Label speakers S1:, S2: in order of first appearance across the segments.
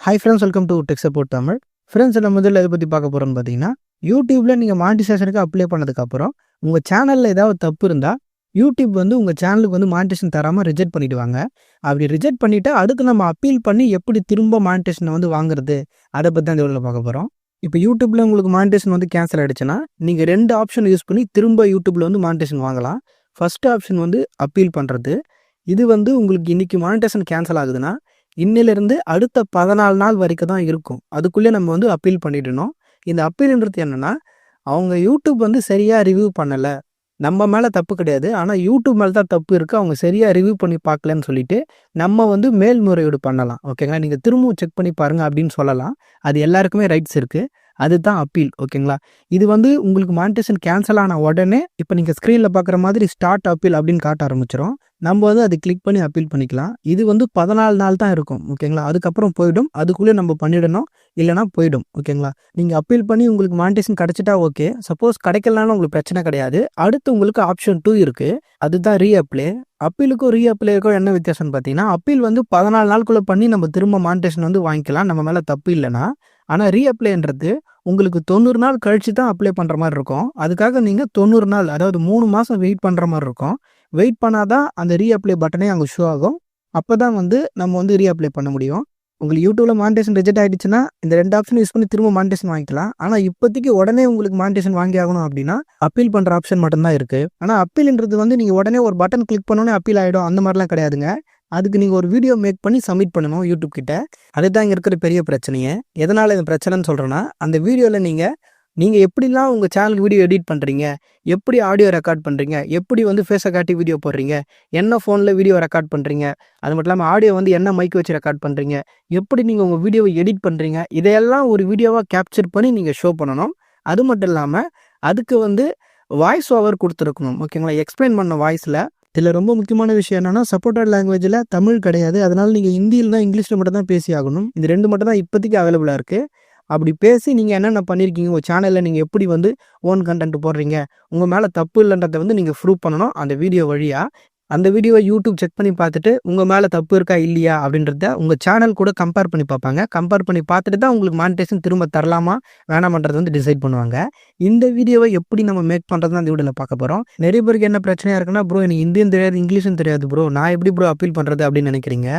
S1: Hi friends, welcome to tech support Tamil. Friends, நம்ம முதல்ல எதை பற்றி பார்க்க போகிறோம்னு பார்த்தீங்கன்னா, யூடியூப்பில் நீங்கள் மானிட்டைசேஷனுக்கு அப்ளை பண்ணதுக்கப்புறம் உங்கள் சேனலில் ஏதாவது தப்பு இருந்தால் யூடியூப் வந்து உங்கள் சேனலுக்கு வந்து மானிட்டைசேஷன் தராமல் ரிஜெக்ட் பண்ணிவிடுவாங்க. அப்படி ரிஜெக்ட் பண்ணிவிட்டு அடுத்து நம்ம அப்பீல் பண்ணி எப்படி திரும்ப மானிட்டைசேஷனை வந்து வாங்குறது, அதை பற்றி தான் இந்த வீடியோவில் பார்க்க போகிறோம். இப்போ யூடியூப்பில் உங்களுக்கு மானிட்டைசேஷன் வந்து கேன்சல் ஆகிடுச்சுன்னா நீங்கள் 2 ஆப்ஷன் யூஸ் பண்ணி திரும்ப யூடியூப்பில் வந்து மானிட்டைசேஷன் வாங்கலாம். ஃபஸ்ட் ஆப்ஷன் வந்து அப்பீல் பண்ணுறது. இது வந்து உங்களுக்கு இன்றைக்கி மானிட்டைசேஷன் கேன்சல் ஆகுதுன்னா இன்னிலிருந்து அடுத்த 14 நாள் வரைக்கும் தான் இருக்கும். அதுக்குள்ளே நம்ம வந்து அப்பீல் பண்ணிடணும். இந்த அப்பீல்ன்றது என்னென்னா, அவங்க யூடியூப் வந்து சரியாக ரிவ்யூ பண்ணலை, நம்ம மேலே தப்பு கிடையாது, ஆனால் யூடியூப் மேலே தான் தப்பு இருக்குது, அவங்க சரியாக ரிவ்யூ பண்ணி பார்க்கலன்னு சொல்லிட்டு நம்ம வந்து மேல்முறையீடு பண்ணலாம். ஓகேங்களா, நீங்கள் திரும்பவும் செக் பண்ணி பாருங்கள் அப்படின்னு சொல்லலாம். அது எல்லாருக்குமே ரைட்ஸ் இருக்குது. அதுதான் அப்பீல். ஓகேங்களா, இது வந்து உங்களுக்கு மானிட்டைசேஷன் கேன்சல் ஆன உடனே இப்போ நீங்கள் ஸ்க்ரீனில் பார்க்குற மாதிரி ஸ்டார்ட் அப்பீல் அப்படின்னு காட்ட ஆரம்பிச்சிடும். நம்ம வந்து அதை கிளிக் பண்ணி அப்பீல் பண்ணிக்கலாம். இது வந்து 14 நாள் தான் இருக்கும். ஓகேங்களா, அதுக்கப்புறம் போயிடும். அதுக்குள்ளே நம்ம பண்ணிடணும், இல்லைனா போயிடும். ஓகேங்களா, நீங்கள் அப்பீல் பண்ணி உங்களுக்கு மானிட்டைசேஷன் கிடச்சிட்டா ஓகே. சப்போஸ் கிடைக்கலனாலும் உங்களுக்கு பிரச்சனை கிடையாது. அடுத்து உங்களுக்கு ஆப்ஷன் 2 இருக்குது. அதுதான் ரீஅப்ளே. அப்பீலுக்கும் ரீஅப்ளேக்கும் என்ன வித்தியாசம்னு பார்த்தீங்கன்னா, அப்பீல் வந்து 14 நாளுக்குள்ளே பண்ணி நம்ம திரும்ப மானிட்டைசேஷன் வந்து வாங்கிக்கலாம், நம்ம மேலே தப்பு இல்லைன்னா. ஆனால் ரீஅப்ளேன்றது உங்களுக்கு 90 நாள் கழித்து தான் அப்ளை பண்ணுற மாதிரி இருக்கும். அதுக்காக நீங்கள் 90 நாள், அதாவது 3 மாதம் வெயிட் பண்ணுற மாதிரி இருக்கும். வெயிட் பண்ணால் தான் அந்த ரீஅப்ளை பட்டனே அங்கே ஷோ ஆகும். அப்போ தான் வந்து நம்ம வந்து ரீஅப்ளை பண்ண முடியும். உங்களுக்கு யூடியூப்பில் மானிட்டைசேஷன் ரிஜெக்ட் ஆகிடுச்சுன்னா இந்த 2 ஆப்ஷன் யூஸ் பண்ணி திரும்ப மானிட்டைசேஷன் வாங்கிக்கலாம். ஆனால் இப்போதைக்கு உடனே உங்களுக்கு மானிட்டைசேஷன் வாங்கி ஆகணும் அப்படின்னா அப்பீல் பண்ணுற ஆப்ஷன் மட்டும்தான் இருக்குது. ஆனால் அப்பீல்ன்றது வந்து நீங்கள் உடனே ஒரு பட்டன் கிளிக் பண்ணோன்னே அப்பீல் ஆகிடும், அந்த மாதிரிலாம் கிடையாதுங்க. அதுக்கு நீங்கள் ஒரு வீடியோ மேக் பண்ணி சப்மிட் பண்ணணும் யூடியூப் கிட்ட. அதுதான் இங்கே இருக்கிற பெரிய பிரச்சனையே. எதனால் இந்த பிரச்சனைன்னு சொல்கிறேன்னா, அந்த வீடியோவில் நீங்கள் எப்படிலாம் உங்கள் சேனலுக்கு வீடியோ எடிட் பண்ணுறீங்க, எப்படி ஆடியோ ரெக்கார்ட் பண்ணுறீங்க, எப்படி வந்து ஃபேஸை காட்டி வீடியோ போடுறீங்க, என்ன ஃபோனில் வீடியோ ரெக்கார்ட் பண்ணுறீங்க, அது மட்டும் இல்லாமல் ஆடியோ வந்து என்ன மைக் வச்சு ரெக்கார்ட் பண்ணுறீங்க, எப்படி நீங்கள் உங்கள் வீடியோவை எடிட் பண்ணுறீங்க, இதையெல்லாம் ஒரு வீடியோவாக கேப்சர் பண்ணி நீங்கள் ஷோ பண்ணணும். அது மட்டும் இல்லாமல் அதுக்கு வந்து வாய்ஸ் ஓவர் கொடுத்துருக்கணும். ஓகேங்களா, எக்ஸ்பிளைன் பண்ண வாய்ஸில். இதில் ரொம்ப முக்கியமான விஷயம் என்னென்னா, சப்போர்ட்டட் லாங்குவேஜில் தமிழ் கிடையாது. அதனால் நீங்கள் ஹிந்தியில் தான், இங்கிலீஷில் மட்டும் தான் பேசி ஆகணும். இது 2 மட்டும் தான் இப்போதைக்கு அவைலபிளாக இருக்குது. அப்படி பேசி நீங்கள் என்னென்ன பண்ணியிருக்கீங்க, உங்கள் சேனலில் நீங்கள் எப்படி வந்து ஓன் கண்டென்ட் போடுறீங்க, உங்கள் மேலே தப்பு இல்லைன்றதை வந்து நீங்கள் ப்ரூவ் பண்ணணும் அந்த வீடியோ வழியாக. அந்த வீடியோவை யூடியூப் செக் பண்ணி பார்த்துட்டு உங்கள் மேலே தப்பு இருக்கா இல்லையா அப்படின்றத உங்கள் சேனல் கூட கம்பேர் பண்ணி பார்ப்பாங்க. கம்பேர் பண்ணி பார்த்துட்டு தான் உங்களுக்கு மானிட்டைசேஷன் திரும்ப தரலாமா வேணாமன்றது வந்து டிசைட் பண்ணுவாங்க. இந்த வீடியோவை எப்படி நம்ம மேக் பண்ணுறது தான் இந்த வீடியோவில் பார்க்க போகிறோம். நிறைய பேருக்கு என்ன பிரச்சனையாக இருக்குன்னா, ப்ரோ எனக்கு ஹிந்தியும் தெரியாது, இங்கிலீஷும் தெரியாது ப்ரோ, நான் எப்படி ப்ரோ அப்பீல் பண்ணுறது அப்படின்னு நினைக்கிறீங்க.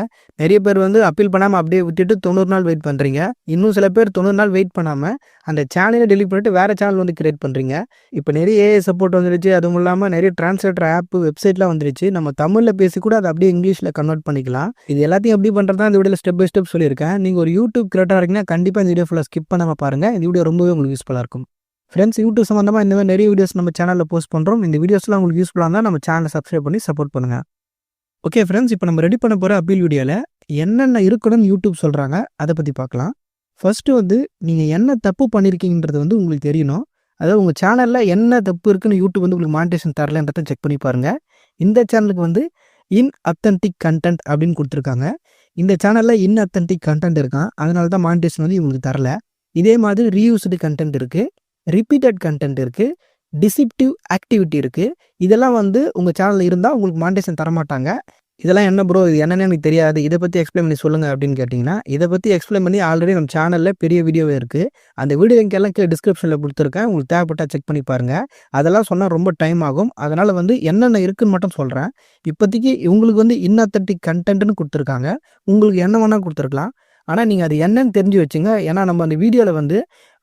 S1: நிறைய பேர் வந்து அப்பீல் பண்ணாமல் அப்படியே விட்டுட்டு 90 நாள் வெயிட் பண்ணுறீங்க. இன்னும் சில பேர் 90 நாள் வெயிட் பண்ணாமல் அந்த சேனலை டெலிட் பண்ணிட்டு வேறு சேனல் வந்து கிரியேட் பண்ணுறீங்க. இப்போ நிறைய ஏஐ சப்போர்ட் வந்துருச்சு. அதுவும் இல்லாமல் நிறைய டிரான்ஸ்லேட்டர் ஆப், வெப்சைட்லாம் வந்துருச்சு. நம்ம தமிழில் பேசி கூட அதை அப்படியே இங்கிலீஷில் கன்வெர்ட் பண்ணிக்கலாம். இது எல்லாத்தையும் எப்படி பண்ணுறதா இந்த வீடியோவில் ஸ்டெப் பை ஸ்டெப் சொல்லியிருக்கேன். நீங்கள் ஒரு யூடியூப் கிரியேட்டராக இருக்கீங்கன்னா கண்டிப்பாக இந்த வீடியோ ஃபுல்லாக ஸ்கிப் பண்ணாமல் பாருங்கள். இந்த வீடியோ ரொம்பவே உங்களுக்கு யூஸ்ஃபுல்லாக இருக்கும். ஃப்ரெண்ட்ஸ், யூடியூப் சம்மந்தமாக இந்த மாதிரி நிறைய வீடியோஸ் நம்ம சேனலில் போஸ்ட் பண்ணுறோம். இந்த வீடியோஸ்லாம் உங்களுக்கு யூஸ்ஃபுல்லாக இருந்தால் நம்ம சேனலை சப்ஸ்கிரைப் பண்ணி சப்போர்ட் பண்ணுங்கள். ஓகே ஃப்ரெண்ட்ஸ், இப்போ நம்ம ரெடி பண்ண போகிற அப்பீல் வீடியோவில் என்னென்ன இருக்கணும்னு யூடியூப் சொல்கிறாங்க, அதை பற்றி பார்க்கலாம். ஃபஸ்ட்டு வந்து நீங்கள் என்ன தப்பு பண்ணியிருக்கீங்கன்றது வந்து உங்களுக்கு தெரியணும். அதாவது உங்கள் சேனலில் என்ன தப்பு இருக்குன்னு யூடியூப் வந்து உங்களுக்கு மானிட்டைசேஷன் தரலன்றதை செக் பண்ணி பாருங்கள். இந்த சேனலுக்கு வந்து இன்அத்தன்டிக் கண்டென்ட் அப்படின்னு கொடுத்துருக்காங்க. இந்த சேனலில் இன்அத்தன்டிக் கண்டென்ட் இருக்கான், அதனால தான் மானிட்டைசேஷன் வந்து இவங்களுக்கு தரல. இதே மாதிரி ரீயூஸ்டு கண்டென்ட் இருக்குது, ரிப்பீட்டட் கண்டென்ட் இருக்குது, டிசிப்டிவ் ஆக்டிவிட்டி இருக்குது. இதெல்லாம் வந்து உங்கள் சேனலில் இருந்தால் உங்களுக்கு மானிட்டைசேஷன் தரமாட்டாங்க. இதெல்லாம் என்ன ப்ரோ, இது என்னென்னு எனக்கு தெரியாது, இதை பற்றி எக்ஸ்பிளைன் பண்ணி சொல்லுங்கள் அப்படின்னு கேட்டிங்கன்னா, இதை பற்றி எக்ஸ்பிளைன் பண்ணி ஆல்ரெடி நம்ம சேனலில் பெரிய வீடியோவே இருக்குது. அந்த வீடியோ லிங்க் எல்லாம் கீழே டிஸ்கிரிப்ஷனில் கொடுத்துருக்கேன். உங்களுக்கு தேவைப்பட்டால் செக் பண்ணி பாருங்கள். அதெல்லாம் சொன்னால் ரொம்ப டைம் ஆகும். அதனால் வந்து என்னென்ன இருக்குதுன்னு மட்டும் சொல்கிறேன். இப்போதைக்கு உங்களுக்கு வந்து இன்அத்தன்டிக் கண்டென்ட்னு கொடுத்துருக்காங்க. உங்களுக்கு என்ன வேணால் கொடுத்துருக்கலாம். ஆனால் நீங்கள் அது என்னன்னு தெரிஞ்சு வச்சுங்க. ஏன்னா நம்ம அந்த வீடியோவில் வந்து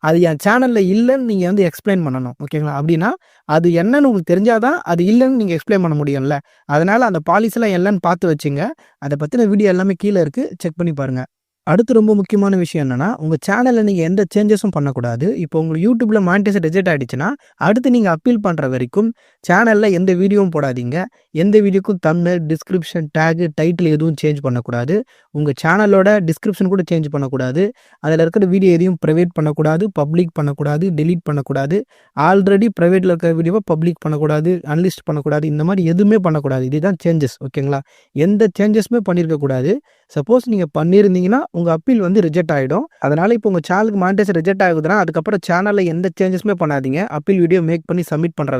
S1: அது என் சேனலில் இல்லைன்னு நீங்கள் வந்து எக்ஸ்பிளைன் பண்ணணும். ஓகேங்களா, அப்படின்னா அது என்னன்னு உங்களுக்கு தெரிஞ்சால் தான் அது இல்லைன்னு நீங்கள் எக்ஸ்பிளைன் பண்ண முடியும்ல. அதனால் அந்த பாலிசிலாம் என்னன்னு பார்த்து வச்சுங்க. அதை பற்றின வீடியோ எல்லாமே கீழே இருக்குது, செக் பண்ணி பாருங்கள். அடுத்து ரொம்ப முக்கியமான விஷயம் என்னென்னா, உங்கள் சேனலில் நீங்கள் எந்த சேஞ்சஸும் பண்ணக்கூடாது. இப்போ உங்களுக்கு யூடியூப்பில் மானிட்டைசேஷன் ரிஜெக்ட் ஆகிடுச்சுன்னா அடுத்து நீங்கள் அப்பீல் பண்ணுற வரைக்கும் சேனலில் எந்த வீடியோவும் போடாதீங்க. எந்த வீடியோக்கும் தம்ப்நெயில், டிஸ்கிரிப்ஷன், டேகு, டைட்டில் எதுவும் சேஞ்ச் பண்ணக்கூடாது. உங்கள் சேனலோட டிஸ்கிரிப்ஷன் கூட சேஞ்ச் பண்ணக்கூடாது. அதில் இருக்கிற வீடியோ எதையும் ப்ரைவேட் பண்ணக்கூடாது, பப்ளிக் பண்ணக்கூடாது, டெலீட் பண்ணக்கூடாது. ஆல்ரெடி ப்ரைவேட்டில் இருக்கிற வீடியோவை பப்ளிக் பண்ணக்கூடாது, அன்லிஸ்ட் பண்ணக்கூடாது. இந்த மாதிரி எதுவுமே பண்ணக்கூடாது. இதுதான் சேஞ்சஸ். ஓகேங்களா, எந்த சேஞ்சஸுமே பண்ணியிருக்கக்கூடாது. சப்போஸ் நீங்கள் பண்ணியிருந்தீங்கன்னா உங்கள் அப்பீல் வந்து ரிஜெக்ட் ஆகிடும். அதனால் இப்போ உங்கள் சேனலுக்கு மானிட்டைசேஷன் ரிஜெக்ட் ஆகுதுன்னா அதுக்கப்புறம் சேனலில் எந்த சேஞ்சஸுமே பண்ணாதீங்க. அப்பீல் வீடியோ மேக் பண்ணி சப்மிட் பண்ணுற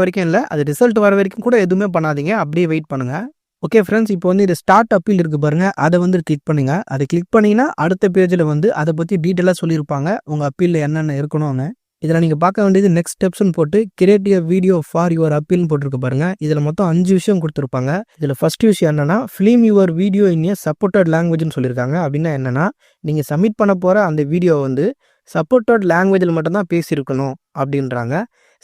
S1: வரைக்கும் இல்லை, அது ரிசல்ட் வர வரைக்கும் கூட எதுவுமே பண்ணாதீங்க. அப்படியே வெயிட் பண்ணுங்கள். ஓகே ஃப்ரெண்ட்ஸ், இப்போ வந்து இது ஸ்டார்ட் அப்பீல் இருக்கு பாருங்க. அதை வந்து கிளிக் பண்ணுங்க. அதை கிளிக் பண்ணீங்கன்னா அடுத்த பேஜில் வந்து அதை பற்றி டீட்டெயிலாக சொல்லியிருப்பாங்க. உங்கள் அப்பீலில் என்னென்ன இருக்கணும்னு. இதில் நீங்கள் பார்க்க வேண்டியது நெக்ஸ்ட் ஸ்டெப்ஸ்னு போட்டு create a video for your அப்பீல்னு போட்டிருக்கு பாருங்க. இதில் மொத்தம் 5 விஷயம் கொடுத்துருப்பாங்க. இதில் ஃபர்ஸ்ட் விஷயம் என்னன்னா, film your video in a supported லாங்குவேஜ்னு சொல்லியிருக்காங்க. அப்படின்னா என்னன்னா, நீங்கள் சப்மிட் பண்ண போகிற அந்த வீடியோ வந்து சப்போர்ட்டட் லாங்குவேஜில் மட்டும்தான் பேசியிருக்கணும் அப்படின்றாங்க.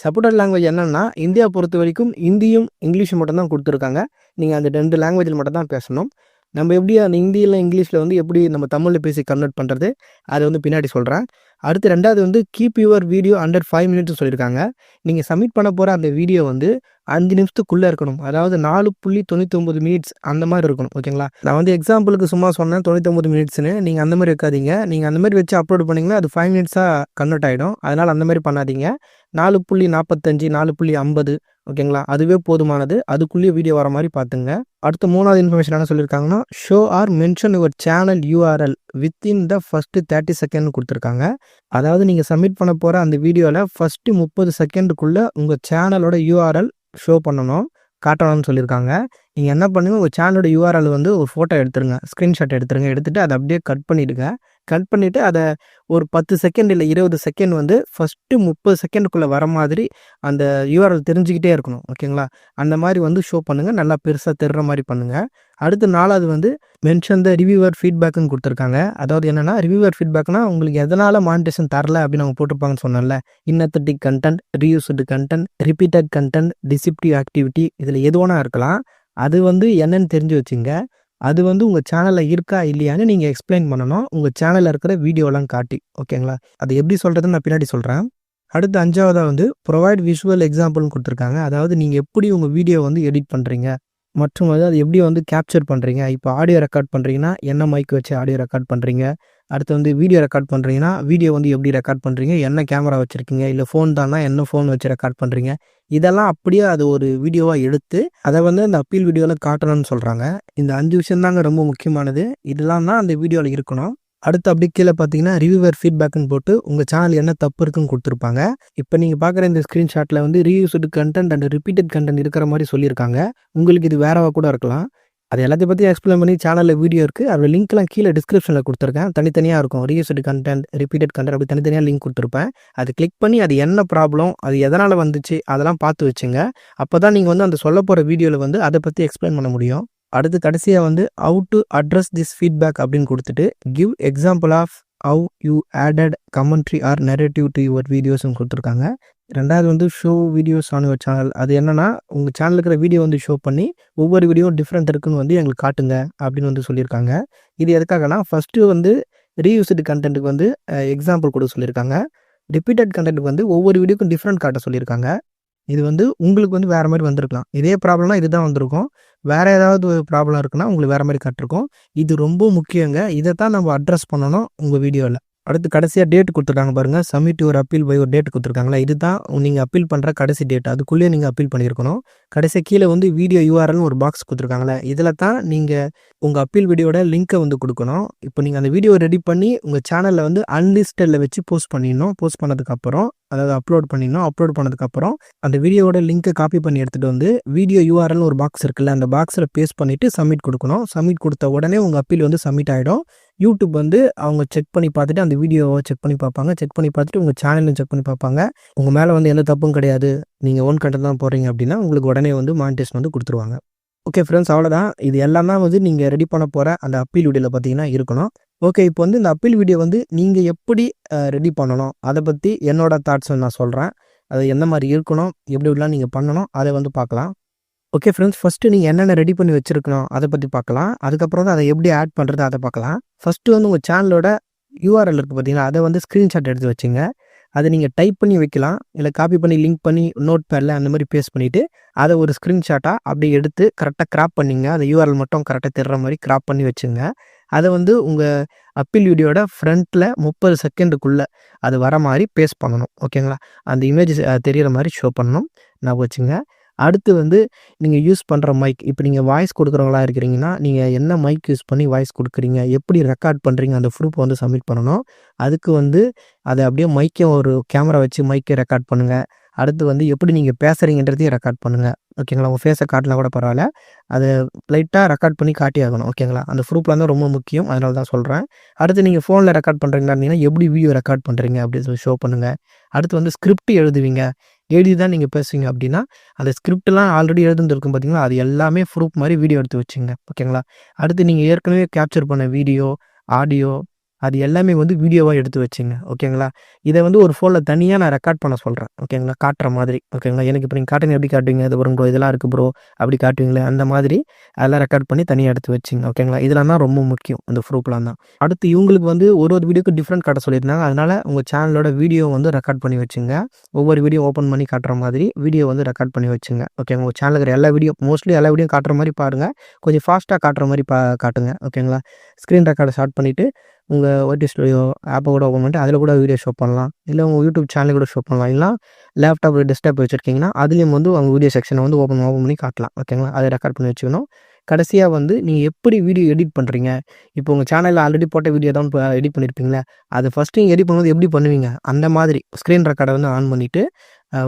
S1: சப்போர்ட்டட் லாங்குவேஜ் என்னென்னா, இந்தியா பொறுத்த வரைக்கும் இந்தியும் இங்கிலீஷும் மட்டும் தான் கொடுத்துருக்காங்க. நீங்கள் அந்த 2 லாங்குவேஜில் மட்டும் தான் பேசணும். நம்ம எப்படி அந்த ஹிந்தியில் இங்கிலீஷில் வந்து எப்படி நம்ம தமிழில் பேசி கன்வெர்ட் பண்ணுறது, அதை வந்து பின்னாடி சொல்கிறேன். அடுத்து 2வது வந்து keep your video under 5 minutes சொல்லியிருக்காங்க. நீங்கள் சப்மிட் பண்ண போகிற அந்த வீடியோ வந்து 5 நிமிஷத்துக்குள்ளே இருக்கணும். அதாவது 4.99 மினிட்ஸ் அந்த மாதிரி இருக்கணும். ஓகேங்களா? நான் வந்து எக்ஸாம்பிளுக்கு சும்மா சொன்னேன் 99 மினிட்ஸ்னு. நீங்கள் அந்த மாதிரி வைக்காதீங்க. நீங்கள் அந்த மாதிரி வச்சு அப்லோட் பண்ணிங்கன்னா அது 5 மினிட்ஸாக கன்வெர்ட் ஆகிடும். அதனால் அந்த மாதிரி பண்ணாதீங்க. 4.45 4.50 ஓகேங்களா? அதுவே போதுமானது. அதுக்குள்ளேயே வீடியோ வர மாதிரி பார்த்துங்க. அடுத்து 3வது இன்ஃபர்மேஷன் என்ன சொல்லியிருக்காங்கன்னா, show R mention your channel URL within the first 30 second கொடுத்துருக்காங்க. அதாவது நீங்கள் சப்மிட் பண்ண போகிற அந்த வீடியோவில் ஃபஸ்ட்டு 30 செகண்டுக்குள்ளே உங்கள் சேனலோட URL ஷோ பண்ணணும், காட்டணும்னு சொல்லியிருக்காங்க. நீங்கள் என்ன பண்ணுங்க, உங்கள் சேனலோட URL வந்து ஒரு ஃபோட்டோ எடுத்துருங்க, ஸ்க்ரீன்ஷாட் எடுத்துருங்க. எடுத்துகிட்டு அதை அப்படியே கட் பண்ணிவிடுங்க. கட் பண்ணிவிட்டு அதை ஒரு 10 செகண்ட் இல்லை 20 செகண்ட் வந்து ஃபஸ்ட்டு 30 செகண்டுக்குள்ளே வர மாதிரி அந்த URL தெரிஞ்சுக்கிட்டே இருக்கணும். ஓகேங்களா? அந்த மாதிரி வந்து ஷோ பண்ணுங்கள். நல்லா பெருசாக தெரிகிற மாதிரி பண்ணுங்கள். அடுத்து 4வது வந்து மென்ஷன் த ரிவ்யூவர் ஃபீட்பேக்குன்னு கொடுத்துருக்காங்க. அதாவது என்னென்னா, ரிவ்யூவர் ஃபீட்பேக்னா உங்களுக்கு எதனால் மானிட்டேஷன் தரல அப்படின்னு அவங்க போட்டிருப்பாங்கன்னு சொன்னேன்ல. Inauthentic content, reused content, repeated content, deceptive activity, இதில் எது வேணா இருக்கலாம். அது வந்து என்னன்னு தெரிஞ்சு வச்சுங்க. அது வந்து உங்கள் சேனலில் இருக்கா இல்லையான்னு நீங்கள் எக்ஸ்பிளைன் பண்ணணும், உங்கள் சேனலில் இருக்கிற வீடியோலாம் காட்டி. ஓகேங்களா? அது எப்படி சொல்கிறதுன்னு நான் பின்னாடி சொல்கிறேன். அடுத்து 5வதாக வந்து ப்ரொவைட் விஷுவல் எக்ஸாம்பிள்னு கொடுத்துருக்காங்க. அதாவது நீங்கள் எப்படி உங்கள் வீடியோ வந்து எடிட் பண்ணுறீங்க மற்றும் அது எப்படி வந்து கேப்சர் பண்ணுறீங்க. இப்போ ஆடியோ ரெக்கார்ட் பண்ணுறீங்கன்னா என்ன மைக் வச்சு ஆடியோ ரெக்கார்ட் பண்ணுறீங்க. அடுத்து வந்து வீடியோ ரெக்கார்ட் பண்ணுறீங்கன்னா வீடியோ வந்து எப்படி ரெக்கார்ட் பண்ணுறீங்க, என்ன கேமரா வச்சுருக்கீங்க, இல்லை ஃபோன் தானா என்ன ஃபோன் வச்சு ரெக்கார்ட் பண்ணுறீங்க. இதெல்லாம் அப்படியே அது ஒரு வீடியோவாக எடுத்து அதை வந்து அந்த அப்பீல் வீடியோவில் காட்டணும்னு சொல்கிறாங்க. இந்த 5 விஷயம் தாங்க ரொம்ப முக்கியமானது. இதெல்லாம் தான் அந்த வீடியோவில் இருக்கணும். அடுத்து அப்படி கீழே பார்த்தீங்கன்னா ரிவ்யூவர் ஃபீட்பேக்குன்னு போட்டு உங்கள் சேனல் என்ன தப்பு இருக்குன்னு கொடுத்துருப்பாங்க. இப்போ நீங்கள் பார்க்குற இந்த ஸ்க்ரீன்ஷாட்டில் வந்து reused content and repeated content இருக்கிற மாதிரி சொல்லியிருக்காங்க. உங்களுக்கு இது வேறவா கூட இருக்கலாம். அது எல்லாத்தையும் பற்றி எக்ஸ்பிளைன் பண்ணி சேனலில் வீடியோ இருக்குது. அதோட லிங்க்லாம் கீழே டிஸ்கிரிப்ஷனில் கொடுத்துருக்கேன். தனித்தனியாக இருக்கும். ரீயூஸ்டு கண்டென்ட், ரிப்பீட்டட் கண்டென்ட் அப்படி தனித்தனியாக லிங்க் கொடுத்துருப்பேன். அது கிளிக் பண்ணி அது என்ன ப்ராப்ளம், அது எதனால் வந்துச்சு அதெல்லாம் பார்த்து வச்சுங்க. அப்போ தான் நீங்கள் வந்து அந்த சொல்ல போகிற வீடியோவில் வந்து அதை பற்றி எக்ஸ்பிளைன் பண்ண முடியும். அடுத்து கடைசியாக வந்து how to address this feedback அப்படின்னு கொடுத்துட்டு give example of how you added commentary or narrative to your வீடியோஸ்ன்னு கொடுத்துருக்காங்க. 2வது வந்து show videos on your channel. அது என்னென்னா, உங்கள் சேனல் இருக்கிற வீடியோ வந்து ஷோ பண்ணி ஒவ்வொரு வீடியோ டிஃப்ரெண்ட் இருக்குன்னு வந்து எங்களுக்கு காட்டுங்க அப்படின்னு வந்து சொல்லியிருக்காங்க. இது எதுக்காகனா, ஃபஸ்ட்டு வந்து ரீயூஸ்டு கண்டென்ட்டுக்கு வந்து எக்ஸாம்பிள் கொடுக்க சொல்லியிருக்காங்க. ரிப்பீட்டட் கண்டென்ட்டுக்கு வந்து ஒவ்வொரு வீடியோக்கும் டிஃப்ரெண்ட் காட்ட சொல்லியிருக்காங்க. இது வந்து உங்களுக்கு வந்து வேறு மாதிரி வந்திருக்கலாம். இதே ப்ராப்ளம்னா இதுதான் வந்திருக்கும். வேறு ஏதாவது ஒரு ப்ராப்ளம் இருக்குன்னா உங்களுக்கு வேறு மாதிரி காட்டிருக்கும். இது ரொம்ப முக்கியங்க. இதை தான் நம்ம அட்ரஸ் பண்ணணும் உங்கள் வீடியோவில். அடுத்து கடைசியாக டேட் கொடுத்துருக்காங்க பாருங்கள். சப்மிட் யுவர் அப்பீல் பை ஒரு டேட் கொடுத்துருக்காங்களா, இதுதான் நீங்கள் அப்பீல் பண்ணுற கடைசி டேட். அதுக்குள்ளேயே நீங்கள் அப்பீல் பண்ணியிருக்கணும். கடைசியாக கீழே வந்து வீடியோ URLனு ஒரு பாக்ஸ் கொடுத்துருக்காங்களே, இதில் தான் நீங்கள் உங்கள் அப்பீல் வீடியோட லிங்க்கை வந்து கொடுக்கணும். இப்போ நீங்கள் அந்த வீடியோ ரெடி பண்ணி உங்கள் சேனலில் வந்து அன்லிஸ்டடில் வச்சு போஸ்ட் பண்ணிடணும். போஸ்ட் பண்ணதுக்கப்புறம் அதாவது அப்லோட் பண்ணிடணும். அப்லோட் பண்ணதுக்கப்புறம் அந்த வீடியோவோட லிங்க்கை காப்பி பண்ணி எடுத்துகிட்டு வந்து வீடியோ URLனு ஒரு பாக்ஸ் இருக்குல்ல, அந்த பாக்ஸில் பேஸ்ட் பண்ணிவிட்டு சப்மிட் கொடுக்கணும். சப்மிட் கொடுத்த உடனே உங்கள் அப்பீல் வந்து சப்மிட் ஆகிடும். யூடியூப் வந்து அவங்க செக் பண்ணி பார்த்துட்டு அந்த வீடியோவை செக் பண்ணி பார்ப்பாங்க. செக் பண்ணி பார்த்துட்டு உங்கள் சேனலையும் செக் பண்ணி பார்ப்பாங்க. உங்கள் மேலே வந்து எந்த தப்பும் கிடையாது, நீங்கள் ஓன் கண்டென்ட் தான் போடுறீங்க அப்படின்னா உங்களுக்கு உடனே வந்து மானிட்டேஷன் வந்து கொடுத்துருவாங்க. ஓகே ஃப்ரெண்ட்ஸ், அவ்வளோதான். இது எல்லாம் தான் வந்து நீங்கள் ரெடி பண்ண போகிற அந்த அப்பீல் வீடியோவில் பார்த்தீங்கன்னா இருக்கணும். ஓகே, இப்போ வந்து இந்த அப்பீல் வீடியோ வந்து நீங்கள் எப்படி ரெடி பண்ணணும் அதை பற்றி என்னோட தாட்ஸ் நான் சொல்கிறேன். அது எந்த மாதிரி இருக்கணும், எப்படி எப்படிலாம் நீங்கள் பண்ணணும் அதை வந்து பார்க்கலாம். ஓகே ஃப்ரெண்ட்ஸ், ஃபஸ்ட்டு நீங்கள் என்னென்ன ரெடி பண்ணி வச்சுருக்கணும் அதை பற்றி பார்க்கலாம். அதுக்கப்புறம் வந்து அதை எப்படி ஆட் பண்ணுறது அதை பார்க்கலாம். ஃபஸ்ட்டு வந்து உங்கள் சேனலோட URL இருக்குது பார்த்தீங்களா, அதை வந்து ஸ்க்ரீன்ஷாட் எடுத்து வச்சுங்க. அதை நீங்கள் டைப் பண்ணி வைக்கலாம், இல்லை காப்பி பண்ணி லிங்க் பண்ணி நோட் பேடில் அந்த மாதிரி பேஸ்ட் பண்ணிவிட்டு அதை ஒரு ஸ்க்ரீன்ஷாட்டாக அப்படியே எடுத்து கரெக்டாக கிராப் பண்ணிங்க. அந்த URL மட்டும் கரெக்டாக தெரிகிற மாதிரி கிராப் பண்ணி வச்சுங்க. அதை வந்து உங்கள் அப்பீல் வீடியோட ஃப்ரண்ட்டில் 30 செகண்டுக்குள்ளே அது வர மாதிரி பேஸ்ட் பண்ணணும். ஓகேங்களா? அந்த இமேஜ் தெரிகிற மாதிரி ஷோ பண்ணணும். நான் வச்சுங்க. அடுத்து வந்து நீங்கள் யூஸ் பண்ணுற மைக், இப்போ நீங்கள் வாய்ஸ் கொடுக்குறவங்களா இருக்கிறீங்கன்னா நீங்கள் என்ன மைக் யூஸ் பண்ணி வாய்ஸ் கொடுக்குறீங்க, எப்படி ரெக்கார்ட் பண்ணுறீங்க, அந்த ப்ரூஃப் வந்து சப்மிட் பண்ணணும். அதுக்கு வந்து அதை அப்படியே மைக்கை ஒரு கேமரா வச்சு மைக்கை ரெக்கார்ட் பண்ணுங்கள். அடுத்து வந்து எப்படி நீங்கள் பேசுகிறீங்கன்றதையும் ரெக்கார்ட் பண்ணுங்கள். ஓகேங்களா? உங்கள் ஃபேஸை காட்டினா கூட பரவாயில்ல. அதை லைட்டாக ரெக்கார்ட் பண்ணி காட்டி ஆகணும். ஓகேங்களா? அந்த ப்ரூஃப்லாம் தான் ரொம்ப முக்கியம். அதனால தான் சொல்கிறேன். அடுத்து நீங்கள் ஃபோனில் ரெக்கார்ட் பண்ணுறீங்களா இருந்தீங்கன்னா எப்படி வீடியோ ரெக்கார்ட் பண்ணுறீங்க அப்படின்னு சொல்லி ஷோ பண்ணுங்கள். அடுத்து வந்து ஸ்கிரிப்ட் எழுதுவீங்க. எழுதி தான் நீங்கள் பேசுவீங்க அப்படின்னா அந்த ஸ்கிரிப்ட்லாம் ஆல்ரெடி எழுதுந்துருக்கும் பார்த்தீங்களா, அது எல்லாமே ப்ரூஃப் மாதிரி வீடியோ எடுத்து வச்சுங்க. ஓகேங்களா? அடுத்து நீங்கள் ஏற்கனவே கேப்சர் பண்ண வீடியோ, ஆடியோ அது எல்லாமே வந்து வீடியோவாக எடுத்து வச்சுங்க. ஓகேங்களா? இதை வந்து ஒரு ஃபோனில் தனியாக நான் ரெக்கார்ட் பண்ண சொல்கிறேன். ஓகேங்களா? காட்டுற மாதிரி. ஓகேங்களா? எனக்கு இப்போ நீங்கள் காட்டுங்க எப்படி காட்டுவீங்க? இது வரும் ப்ரோ, இதெல்லாம் இருக்குது ப்ரோ அப்படி காட்டுவீங்களே அந்த மாதிரி அதெல்லாம் ரெக்கார்ட் பண்ணி தனியாக எடுத்து வச்சுங்க. ஓகேங்களா? இதெல்லாம் தான் ரொம்ப முக்கியம். அந்த ப்ரூஃப்லாம் தான். அடுத்து இவங்களுக்கு வந்து ஒரு வீடியோக்கு டிஃப்ரெண்ட் காட்ட சொல்லியிருந்தாங்க. அதனால் உங்கள் சேனலோட வீடியோ வந்து ரெக்கார்ட் பண்ணி வச்சுங்க. ஒவ்வொரு வீடியோ ஓப்பன் பண்ணி காட்டுற மாதிரி வீடியோ வந்து ரெக்கார்ட் பண்ணி வச்சுங்க. ஓகேங்க. உங்கள் சேனலுக்கு இருக்கிற எல்லா வீடியோ மோஸ்ட்லி எல்லா வீடியோ காட்டுற மாதிரி பாருங்கள். கொஞ்சம் ஃபாஸ்ட்டாக காட்டுற மாதிரி காட்டுங்க. ஓகேங்களா? ஸ்க்ரீன் ரெக்கார்டை ஸ்டார்ட் பண்ணிவிட்டு உங்கள் ஓடி ஸ்டுடியோ ஆப்பை கூட ஓப்பன் பண்ணிட்டு அதில் கூட வீடியோ ஷோ பண்ணலாம். இல்லை உங்கள் யூடியூப் சேனல் கூட ஷோ பண்ணலாம். இல்லைனா லேப்டாப் டெஸ்க்டாப் வச்சுருக்கீங்கன்னா அதுலேயும் வந்து உங்கள் வீடியோ செக்ஷனை வந்து ஓப்பன் பண்ணி காட்டலாம். ஓகேங்களா? அதை ரெக்கார்ட் பண்ணி வச்சுக்கணும். கடைசியாக வந்து நீங்கள் எப்படி வீடியோ எடிட் பண்ணுறீங்க? இப்போ உங்கள் சேனலில் ஆல்ரெடி போட்ட வீடியோ தான் இப்போ எடிட் பண்ணியிருப்பீங்களே, அது ஃபஸ்ட்டு நீங்கள் எடிட் பண்ணும்போது எப்படி பண்ணுவீங்க? அந்த மாதிரி ஸ்க்ரீன் ரெக்கார்டை வந்து ஆன் பண்ணிவிட்டு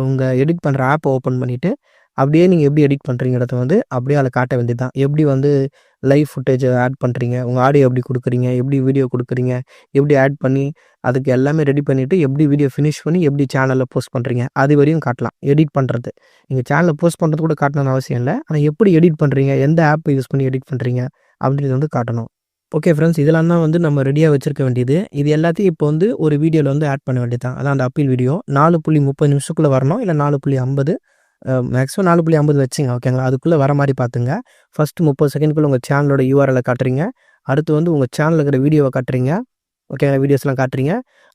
S1: உங்கள் எடிட் பண்ணுற ஆப்பை ஓப்பன் பண்ணிவிட்டு அப்படியே நீங்கள் எப்படி எடிட் பண்ணுறீங்கிறத வந்து அப்படியே அதில் காட்ட வேண்டியது தான். எப்படி வந்து லைவ் ஃபுட்டேஜை ஆட் பண்ணுறீங்க, உங்கள் ஆடியோ எப்படி கொடுக்குறீங்க, எப்படி வீடியோ கொடுக்குறீங்க, எப்படி ஆட் பண்ணி அதுக்கு எல்லாமே ரெடி பண்ணிவிட்டு எப்படி வீடியோ ஃபினிஷ் பண்ணி எப்படி சேனலில் போஸ்ட் பண்ணுறீங்க அது வரையும் காட்டலாம். எடிட் பண்ணுறது நீங்கள் சேனலில் போஸ்ட் பண்ணுறது கூட காட்டணும்னு அவசியம் இல்லை. ஆனால் எப்படி எடிட் பண்ணுறீங்க, எந்த ஆப்பை யூஸ் பண்ணி எடிட் பண்ணுறீங்க அப்படின்றது வந்து காட்டணும். ஓகே ஃப்ரெண்ட்ஸ், இதெல்லாம் தான் வந்து நம்ம ரெடியாக வச்சுருக்க வேண்டியது. இது எல்லாத்தையும் இப்போ வந்து ஒரு வீடியோவில் வந்து ஆட் பண்ண வேண்டியது தான். அதான் அந்த அப்பீல் வீடியோ 4.30 நிமிஷத்துக்குள்ளே வரணும். இல்லை 4.50 மேக்ஸிமம் 4.50 வச்சுங்க. ஓகேங்களா? அதுக்குள்ளே வர மாதிரி பார்த்துங்க. ஃபஸ்ட்டு 30 செகண்ட்குள்ளே உங்கள் சேனலோட யூஆர்எல்லை காட்டுறீங்க. அடுத்து வந்து உங்கள் சேனலில் இருக்கிற வீடியோவை காட்டுறீங்க. ஓகேங்களா? வீடியோஸ்லாம் காட்டுறீங்க.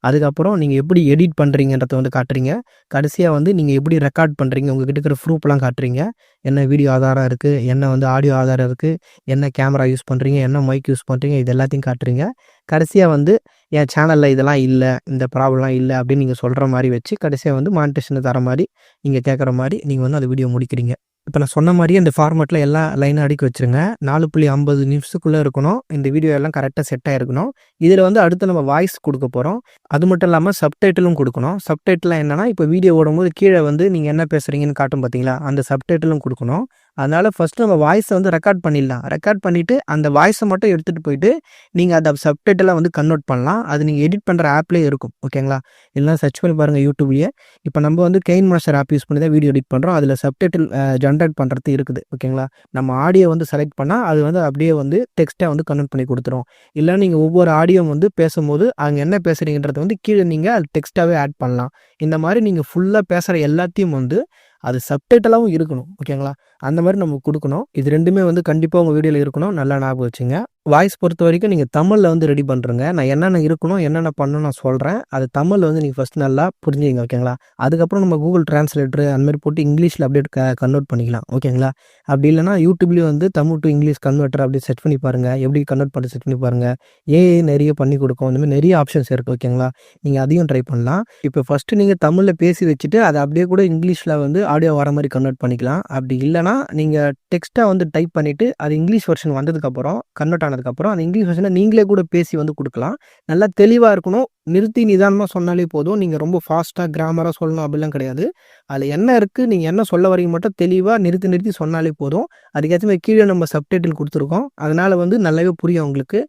S1: அதுக்கப்புறம் நீங்கள் எப்படி எடிட் பண்ணுறீங்கன்றத வந்து காட்டுறீங்க. கடைசியாக வந்து நீங்கள் எப்படி ரெக்கார்ட் பண்ணுறீங்க, உங்கள்கிட்ட இருக்கிற ப்ரூஃப்லாம் காட்டுறீங்க. என்ன வீடியோ ஆதாரம் இருக்குது, என்ன வந்து ஆடியோ ஆதாரம் இருக்குது, என்ன கேமரா யூஸ் பண்ணுறீங்க, என்ன மைக் யூஸ் பண்ணுறீங்க, இது எல்லாத்தையும் காட்டுறீங்க. கடைசியாக வந்து என் சேனலில் இதெல்லாம் இல்லை, இந்த ப்ராப்ளம்லாம் இல்லை அப்படின்னு நீங்கள் சொல்கிற மாதிரி வச்சு கடைசியாக வந்து மானிட்டேஷன் தர மாதிரி நீங்கள் கேட்குற மாதிரி நீங்கள் வந்து அந்த வீடியோ முடிக்கிறீங்க. இப்போ நான் சொன்ன மாதிரியே இந்த ஃபார்மேட்டில் எல்லா லைனும் அடுக்கி வச்சுருங்க. 4.50 நிமிஷத்துக்குள்ளே இருக்கணும். இந்த வீடியோ எல்லாம் கரெக்டாக செட் ஆகிருக்கணும். இதில் வந்து அடுத்து நம்ம வாய்ஸ் கொடுக்க போகிறோம். அது மட்டும் இல்லாமல் சப்டைட்டிலும் கொடுக்கணும். சப்டைட்டிலாம் என்னென்னா இப்போ வீடியோ ஓடும்போது கீழே வந்து நீங்கள் என்ன பேசுகிறீங்கன்னு காட்டும் பார்த்தீங்களா, அந்த சப்டைட்டிலும் கொடுக்கணும். அதனால் ஃபஸ்ட்டு நம்ம வாய்ஸை வந்து ரெக்கார்ட் பண்ணிடலாம். ரெக்கார்ட் பண்ணிவிட்டு அந்த வாய்ஸை மட்டும் எடுத்துகிட்டு போயிட்டு நீங்கள் அதை சப்டைட்டிலாக வந்து கன்வெர்ட் பண்ணலாம். அது நீங்கள் எடிட் பண்ணுற ஆப்லேயே இருக்கும். ஓகேங்களா? இல்லைனா சர்ச் பண்ணி பாருங்கள் யூடியூப்லேயே. இப்போ நம்ம வந்து கெயின் மாஸ்டர் ஆப் யூஸ் பண்ணி தான் வீடியோ எடிட் பண்ணுறோம். அதில் சப்டைட்டில் ஜென்ரேட் பண்ணுறது இருக்குது. ஓகேங்களா? நம்ம ஆடியோ வந்து செலக்ட் பண்ணால் அது வந்து அப்படியே வந்து டெக்ஸ்ட்டாக வந்து கன்வெர்ட் பண்ணி கொடுத்துரும். இல்லை நீங்கள் ஒவ்வொரு ஆடியோ வந்து பேசும்போது அங்கே என்ன பேசுகிறீங்கன்றத வந்து கீழே நீங்கள் அது டெக்ஸ்ட்டாகவே ஆட் பண்ணலாம். இந்த மாதிரி நீங்கள் ஃபுல்லாக பேசுகிற எல்லாத்தையும் வந்து அது சப்டைட்டிலாகவும் இருக்கணும். ஓகேங்களா? அந்த மாதிரி நம்ம கொடுக்கணும். இது ரெண்டுமே வந்து கண்டிப்பாக உங்கள் வீடியோவில் இருக்கணும். நல்லா ஞாபகம் வச்சுங்க. வாய்ஸ் பொறுத்த வரைக்கும் நீங்கள் தமிழில் வந்து ரெடி பண்ணுறங்க. நான் என்னென்ன இருக்கணும், என்னென்ன பண்ணணும் நான் சொல்கிறேன். அது தமிழில் வந்து நீங்கள் ஃபஸ்ட் நல்லா புரிஞ்சுங்க. ஓகேங்களா? அதுக்கப்புறம் நம்ம கூகுள் டிரான்ஸ்லேட்டரு அந்தமாதிரி போட்டு இங்கிலீஷில் அப்படியே கன்வெர்ட் பண்ணிக்கலாம். ஓகேங்களா? அப்படி இல்லைனா யூடியூப்லேயும் வந்து தமிழ் டு இங்கிலீஷ் கன்வெர்ட்டர் அப்படி செட் பண்ணி பாருங்கள். எப்படி கன்வெர்ட் பண்ணி செட் பண்ணி பாருங்கள். ஏஐ நிறைய பண்ணி கொடுக்கும். இந்த மாதிரி நிறைய ஆப்ஷன்ஸ் இருக்குது. ஓகேங்களா? நீங்கள் அதையும் ட்ரை பண்ணலாம். இப்போ ஃபஸ்ட்டு நீங்கள் தமிழில் பேசி வச்சுட்டு அதை அப்படியே கூட இங்கிலீஷில் வந்து ஆடியோ வர மாதிரி கன்வெர்ட் பண்ணிக்கலாம். அப்படி இல்லைனா நீங்கள் டெக்ஸ்ட்டாக வந்து டைப் பண்ணிவிட்டு அது இங்கிலீஷ் வெர்ஷன் வந்ததுக்கப்புறம் கன்வெர்ட் ஆனதுக்கப்புறம் அந்த இங்கிலீஷ் வெர்ஷனை நீங்களே கூட பேசி வந்து கொடுக்கலாம். நல்லா தெளிவாக இருக்கணும். நிறுத்தி நிதானமாக சொன்னாலே போதும். நீங்கள் ரொம்ப ஃபாஸ்ட்டாக கிராமராக சொல்லணும் அப்படிலாம் கிடையாது. அதில் என்ன இருக்குது, நீங்கள் என்ன சொல்ல வரீங்க மட்டும் தெளிவாக நிறுத்தி சொன்னாலே போதும். அதுக்கேற்ற மாதிரி கீழே நம்ம சப்டைட்டில் கொடுத்துருக்கோம். அதனால் வந்து நல்லாவே புரியும் உங்களுக்கு.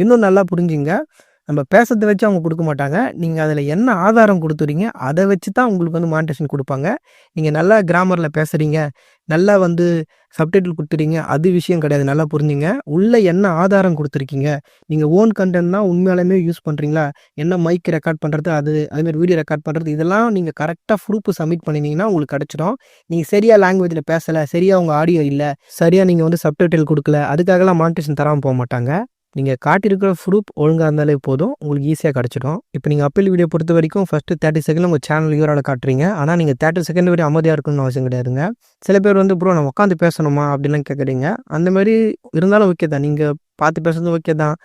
S1: இன்னும் நல்லா புரிஞ்சுங்க. நம்ம பேசுறதை வச்சு அவங்க கொடுக்க மாட்டாங்க. நீங்கள் அதில் என்ன ஆதாரம் கொடுத்துறீங்க அதை வச்சு தான் உங்களுக்கு வந்து மானிட்டேஷன் கொடுப்பாங்க. நீங்கள் நல்லா கிராமரில் பேசுகிறீங்க, நல்லா வந்து சப்டைட்டில் கொடுத்துறீங்க, அது விஷயம் கிடையாது. நல்லா புரிஞ்சுங்க. உள்ளே என்ன ஆதாரம் கொடுத்துருக்கீங்க, நீங்கள் ஓன் கண்டென்ட் தான் உண்மையாலுமே யூஸ் பண்ணுறீங்களா, என்ன மைக் ரெக்கார்ட் பண்ணுறது, அதுமாதிரி வீடியோ ரெக்கார்ட் பண்ணுறது, இதெல்லாம் நீங்கள் கரெக்டாக ப்ரூஃப் சப்மிட் பண்ணினீங்கன்னா உங்களுக்கு கிடச்சிடும். நீங்கள் சரியாக லாங்குவேஜில் பேசலை, சரியாக உங்கள் ஆடியோ இல்லை, சரியாக நீங்கள் வந்து சப்டைட்டில் கொடுக்கல, அதுக்காகலாம் மானிட்டேஷன் தராமல் போக மாட்டாங்க. நீங்கள் காட்டியிருக்கிற ப்ரூஃப் ஒழுங்காக இருந்தாலே போதும், உங்களுக்கு ஈஸியாக கிடச்சிடும். இப்போ நீங்கள் அப்பீல் வீடியோ பொறுத்த வரைக்கும் ஃபஸ்ட்டு 30 செகண்டில் உங்கள் சேனல் யூஆர்எல் காட்டுறீங்க. ஆனால் நீங்கள் 30 செகண்ட் வரை அமைதியாக இருக்கணும்னு அவசியம் கிடையாதுங்க. சில பேர் வந்து ப்ரோ நான் உட்காந்து பேசணுமா அப்படிலாம் கேட்குறீங்க. அந்த மாதிரி இருந்தாலும் ஓகே தான். நீங்கள் பார்த்து பேசுறது ஓகே தான்.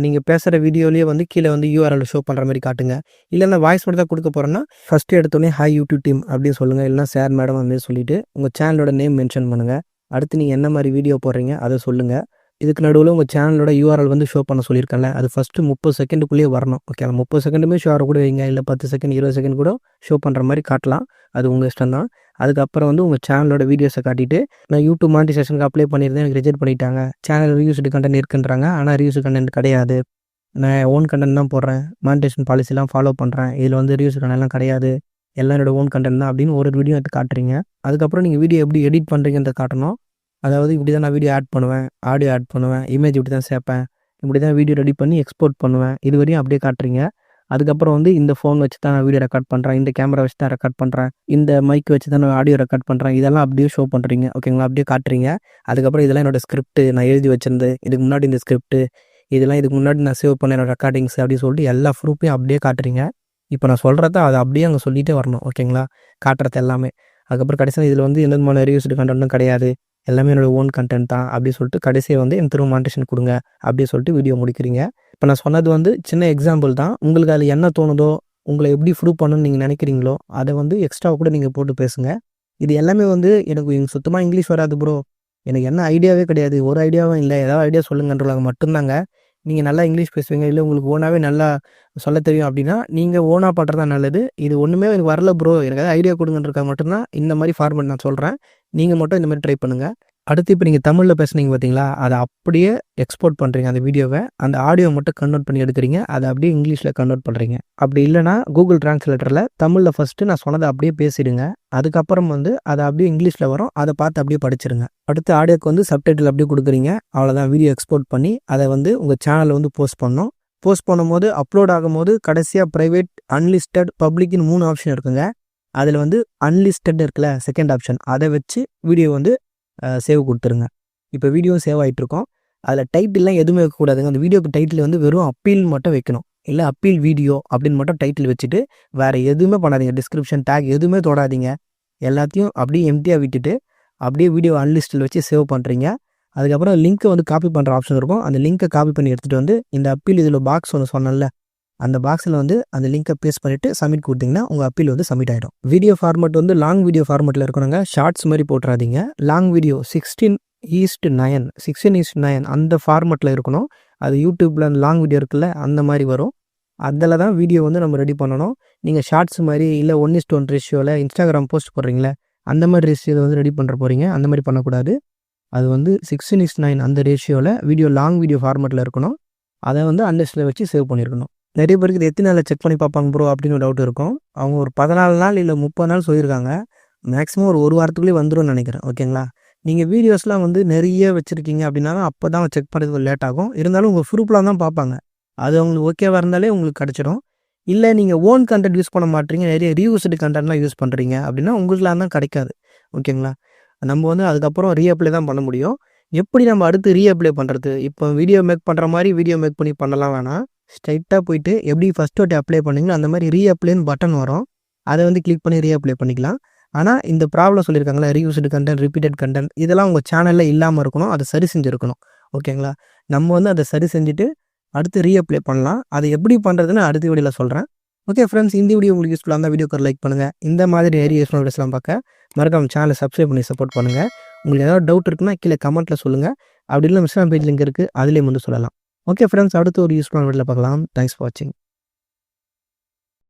S1: நீங்கள் பேசுகிற வீடியோலேயே வந்து கீழே வந்து யூஆர்எல் ஷோ பண்ணுற மாதிரி காட்டுங்க. இல்லைன்னா வாய்ஸ் மட்டும் தான் கொடுக்க போகிறோன்னா ஃபஸ்ட்டு எடுத்தோடனே ஹாய் யூடியூப் டீம் அப்படின்னு சொல்லுங்கள். இல்லைனா சார் மேடம் அப்படின்னு சொல்லிவிட்டு உங்கள் சேனலோட நேம் மென்ஷன் பண்ணுங்கள். அடுத்து நீங்கள் என்ன மாதிரி வீடியோ போடுறீங்க அதை சொல்லுங்கள். இதுக்கு நடுவில் உங்கள் சேனலோட யூஆர்எல் வந்து ஷோ பண்ண சொல்லியிருக்கேன்ல, அது ஃபஸ்ட்டு 30 செகண்டுக்குள்ளேயே வரணும். ஓகே, அந்த 30 செகண்டுமே ஷோ ஆக கூட வைங்க, இல்லை 10 செகண்ட் 20 செகண்ட் கூட ஷோ பண்ணுற மாதிரி காட்டலாம். அது உங்கள் இஷ்டம் தான். அதுக்கப்புறம் வந்து உங்கள் சேனலோட வீடியோஸை காட்டிட்டு, நான் யூடியூப் மானிட்டைசேஷனுக்கு அப்ளை பண்ணியிருந்தேன், எனக்கு ரிஜெக்ட் பண்ணிட்டாங்க. சேனல் ரிவ்யூஸ்டு கண்டென்ட் இருக்குன்றாங்க, ஆனால் ரிவ்யூஸ் கண்டென்ட் கிடையாது. நான் ஓன் கண்டென்ட் தான் போடுறேன், மானிட்டைசேஷன் பாலிசிலாம் ஃபாலோ பண்ணுறேன், இதில் வந்து ரிவ்யூஸ் கண்டென்ட்லாம் கிடையாது, எல்லாம் என்னோட ஓன் கண்டென்ட் தான் அப்படின்னு ஒரு வீடியோ எடுத்து காட்டுறீங்க. அதுக்கப்புறம் நீங்கள் வீடியோ எப்படி எடிட் பண்ணுறீங்கன்றத காட்டணும். அதாவது இப்படி தான் நான் வீடியோ ஆட் பண்ணுவேன், ஆடியோ ஆட் பண்ணுவேன், இமேஜ் இப்படி தான் சேர்ப்பேன், இப்படி தான் வீடியோ ரெடி பண்ணி எக்ஸ்போர்ட் பண்ணுவேன், இது வரையும் அப்படியே காட்டுறீங்க. அதுக்கப்புறம் வந்து இந்த ஃபோன் வச்சு தான் நான் வீடியோ ரெக்கார்ட் பண்ணுறேன், இந்த கேமரா வச்சு தான் ரெக்கார்ட் பண்ணுறேன், இந்த மைக் வச்சு தான் நான் ஆடியோ ரெக்கார்ட் பண்ணுறேன், இதெல்லாம் அப்படியே ஷோ பண்ணுறீங்க. ஓகேங்களா, அப்படியே காட்டுறீங்க. அதுக்கப்புறம் இதெல்லாம் என்னோடய ஸ்கிரிப்ட், நான் எழுதி வச்சிருந்து, இதுக்கு முன்னாடி இந்த ஸ்கிரிப்ட், இதெல்லாம் இதுக்கு முன்னாடி நான் சேவ் பண்ண என்னோட ரெக்கார்டிங்ஸ் அப்படின்னு சொல்லிட்டு எல்லா ப்ரூஃபையும் அப்படியே காட்டுறீங்க. இப்போ நான் சொல்கிறத அதை அப்படியே அங்கே சொல்லிகிட்டே வரணும். ஓகேங்களா, காட்டுறது எல்லாமே. அதுக்கப்புறம் கடைசியாக இதில் வந்து எந்த விதமான ரிவ்யூஸ்டு கண்டென்ட்டும் கிடையாது, எல்லாமே என்னோடய ஓன் கண்டென்ட் தான் அப்படின்னு சொல்லிட்டு கடைசியாக வந்து எனக்கு திரும்ப மானிட்டைசேஷன் கொடுங்க அப்படின்னு சொல்லிட்டு வீடியோ முடிக்கிறீங்க. இப்போ நான் சொன்னது வந்து சின்ன எக்ஸாம்பிள் தான். உங்களுக்கு அதில் என்ன தோணுதோ, உங்களை எப்படி ப்ரூவ் பண்ணணும்னு நீங்கள் நினைக்கிறீங்களோ அதை வந்து எக்ஸ்ட்ரா கூட நீங்கள் போட்டு பேசுங்க. இது எல்லாமே வந்து எனக்கு சுத்தமாக இங்கிலீஷ் வராது ப்ரோ, எனக்கு என்ன ஐடியாவே கிடையாது, ஒரு ஐடியாவும் இல்லை, ஏதாவது ஐடியா சொல்லுங்கன்றவங்க மட்டும்தாங்க நீங்கள் நல்லா இங்கிலீஷ் பேசுவீங்க, இல்லை உங்களுக்கு ஓனாகவே நல்லா சொல்ல தெரியும் அப்படின்னா நீங்கள் ஓனாக பண்ணுறது தான் நல்லது. இது ஒன்றுமே எனக்கு வரல ப்ரோ, எனக்கு ஏதாவது ஐடியா கொடுங்கன்றதுக்காக மட்டும்தான் இந்த மாதிரி ஃபார்மேட் நான் சொல்கிறேன். நீங்கள் மட்டும் இந்த மாதிரி ட்ரை பண்ணுங்கள். அடுத்து இப்போ நீங்கள் தமிழில் பேசுனீங்க பார்த்தீங்களா, அதை அப்படியே எக்ஸ்போர்ட் பண்ணுறீங்க அந்த வீடியோவை, அந்த ஆடியோ மட்டும் கன்வெர்ட் பண்ணி எடுக்கிறீங்க, அதை அப்படியே இங்கிலீஷில் கன்வெர்ட் பண்ணுறீங்க. அப்படி இல்லைனா கூகுள் டிரான்ஸ்லேட்டரில் தமிழில் ஃபஸ்ட்டு நான் சொன்னதை அப்படியே பேசிடுங்க, அதுக்கப்புறம் வந்து அதை அப்படியே இங்கிலீஷில் வரும், அதை பார்த்து அப்படியே படிச்சிருங்க. அடுத்து ஆடியோக்கு வந்து சப்டைட்டில் அப்படியே கொடுக்குறீங்க, அவ்வளோதான். வீடியோ எக்ஸ்போர்ட் பண்ணி அதை வந்து உங்கள் சேனலில் வந்து போஸ்ட் பண்ணணும். போஸ்ட் பண்ணும்போது அப்லோட் ஆகும்போது கடைசியாக ப்ரைவேட், அன்லிஸ்டட், பப்ளிக்னு 3 ஆப்ஷன் இருக்குங்க. அதில் வந்து அன்லிஸ்டட் இருக்குல்ல, செகண்ட் ஆப்ஷன், அதை வச்சு வீடியோ வந்து சேவ் கொடுத்துருங்க. இப்போ வீடியோ சேவ் ஆகிட்ருக்கோம். அதில் டைட்டில்லாம் எதுவுமே வைக்கக்கூடாதுங்க. அந்த வீடியோக்கு டைட்டில் வந்து வெறும் அப்பீல் மட்டும் வைக்கணும், இல்லை அப்பீல் வீடியோ அப்படின்னு மட்டும் டைட்டில் வச்சுட்டு வேறு எதுவுமே பண்ணாதீங்க. டிஸ்கிரிப்ஷன் டேக் எதுவுமே தொடாதீங்க. எல்லாத்தையும் அப்படியே எம்டியாக விட்டுட்டு அப்படியே வீடியோ அன்லிஸ்டில் வச்சு சேவ் பண்ணுறீங்க. அதுக்கப்புறம் லிங்க்கை வந்து காப்பி பண்ணுற ஆப்ஷன் இருக்கும், அந்த லிங்க்கை காப்பி பண்ணி எடுத்துகிட்டு வந்து இந்த அப்பீல் இதில் பாக்ஸ் ஒன்று சொன்னேன்ல, அந்த பாக்ஸில் வந்து அந்த லிங்கை பேஸ்ட் பண்ணிவிட்டு சப்மிட் கொடுத்தீங்கன்னா உங்கள் அப்பீல் வந்து சப்மிட் ஆகிடும். வீடியோ ஃபார்மேட் வந்து லாங் வீடியோ ஃபார்மேட்டில் இருக்கணுங்க, ஷார்ட்ஸ் மாதிரி போட்டுறாதீங்க. லாங் வீடியோ 16:9 அந்த ஃபார்மேட்டில் இருக்கணும். அது யூடியூப்பில் அந்த லாங் வீடியோ இருக்குல்ல, அந்த மாதிரி வரும். அதில் தான் வீடியோ வந்து நம்ம ரெடி பண்ணணும். நீங்கள் ஷார்ட்ஸ் மாதிரி இல்லை 1:1 ரேஷியோவில் இன்ஸ்டாகிராம் போஸ்ட் போடுறீங்களே, அந்த மாதிரி ரேஷியோவில் வந்து ரெடி பண்ணுற போகிறீங்க, அந்த மாதிரி பண்ணக்கூடாது. அது வந்து 16:9 அந்த ரேஷியோவில் வீடியோ லாங் வீடியோ ஃபார்மேட்டில் இருக்கணும். அதை வந்து அன்லிஸ்டில் வச்சு சேவ் பண்ணியிருக்கணும். நிறைய பேருக்கு இது எத்தனை நாளில் செக் பண்ணி பார்ப்பாங்க ப்ரோ அப்படின்னு ஒரு டவுட் இருக்கும். அவங்க ஒரு 14 நாள் இல்லை 30 நாள் சொல்லியிருக்காங்க. மேக்ஸிமம் ஒரு வாரத்துக்குள்ளேயே வந்துடும் நினைக்கிறேன். ஓகேங்களா, நீங்கள் வீடியோஸ்லாம் வந்து நிறைய வச்சுருக்கீங்க அப்படின்னா அப்போ தான் செக் பண்ணுறது லேட் ஆகும். இருந்தாலும் உங்கள் ப்ரூஃப்லாம் தான் பார்ப்பாங்க. அது அவங்களுக்கு ஓகேவாக இருந்தாலே உங்களுக்கு கிடச்சிடும். இல்லை நீங்கள் ஓன் கண்டென்ட் யூஸ் பண்ண மாட்டீங்க, நிறைய ரீயூஸ்டு கண்டென்ட்லாம் யூஸ் பண்ணுறீங்க அப்படின்னா உங்களுக்குலாம் தான் கிடைக்காது. ஓகேங்களா, நம்ம வந்து அதுக்கப்புறம் ரீஅப்ளை தான் பண்ண முடியும். எப்படி நம்ம அடுத்து ரீஅப்ளை பண்ணுறது? இப்போ வீடியோ மேக் பண்ணுற மாதிரி வீடியோ மேக் பண்ணி பண்ணலாம் வேணாம். ஸ்ட்ரைட்டாக போயிட்டு எப்படி ஃபஸ்ட் வாட்டி அப்ளை பண்ணிங்களோ அந்த மாதிரி ரீஅப்ளைன்னு பட்டன் வரும், அதை வந்து கிளிக் பண்ணி ரீஅப்ளை பண்ணிக்கலாம். ஆனால் இந்த ப்ராப்ளம் சொல்லியிருக்காங்களா, ரீயூஸ்டு கண்டென்ட், ரிப்பீட்டட் கண்டென்ட், இதெல்லாம் உங்கள் சேனலில் இல்லாமல் இருக்கணும், அதை சரி செஞ்சுருக்கணும். ஓகேங்களா, நம்ம வந்து அதை சரி செஞ்சுட்டு அடுத்து ரீஅப்ளை பண்ணலாம். அதை எப்படி பண்ணுறதுன்னு அடுத்த வீடியோவில் சொல்கிறேன். ஓகே ஃப்ரெண்ட்ஸ், இந்த வீடியோ உங்களுக்கு யூஸ்ஃபுல்லாக இருந்தால் வீடியோக்கு லைக் பண்ணுங்கள். இந்த மாதிரி நிறைய யூஸ்ஃபுல்லாக வீடியோஸ்லாம் பார்க்க மறக்காம சேனலை சப்ஸ்கிரைப் பண்ணி சப்போர்ட் பண்ணுங்கள். உங்களுக்கு ஏதாவது டவுட் இருக்குன்னா கீழே கமெண்ட்டில் சொல்லுங்கள். அப்படி இல்லை இன்ஸ்டாகிராம் பேஜ் லிங்க் இருக்குது, அதிலே வந்து சொல்லலாம். ஓகே ஃப்ரெண்ட்ஸ், அடுத்து ஒரு யூஸ்ஃபுல்லான வீடியோவில் பார்க்கலாம். தேங்க்ஸ் ஃபார் வாட்சிங்.